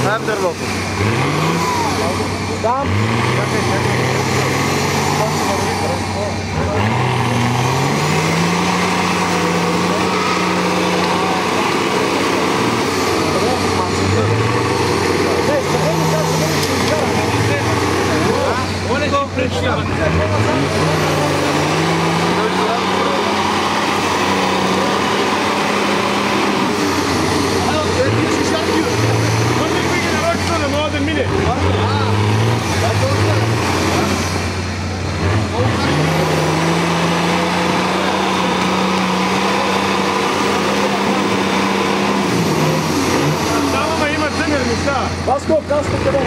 Там дървото. Там. Каско, къде?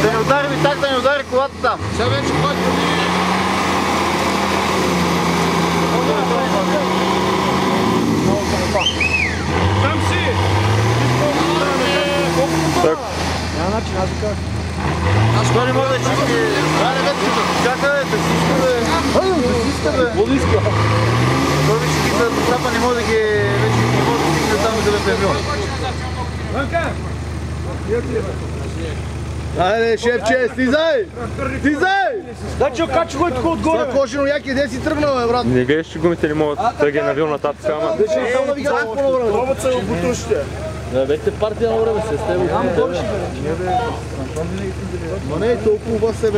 Да не удари ми так, да не удари колата там. Сега вече ходи. Там си! Няма начин, аз ви казах. Що не мога да чисти? Чакай, да си иска бе. Да си иска бе. Какво да иска? Той вече ги за трапа не може да ги... Вече не може да стигне там където е бил. Вънка! Айде, шефче, слизай! Слизай! Да, че окачи го и тук отгоре! Това кожено яки, де си тръгнал, бе, брат? Не гледаш, че гумите не могат да ги е навил нататък, ама... Вече само да ви град по-навреме. Пробът се в бутушите! Да, бете партия на време, се с теб. Ама не е толкова себе.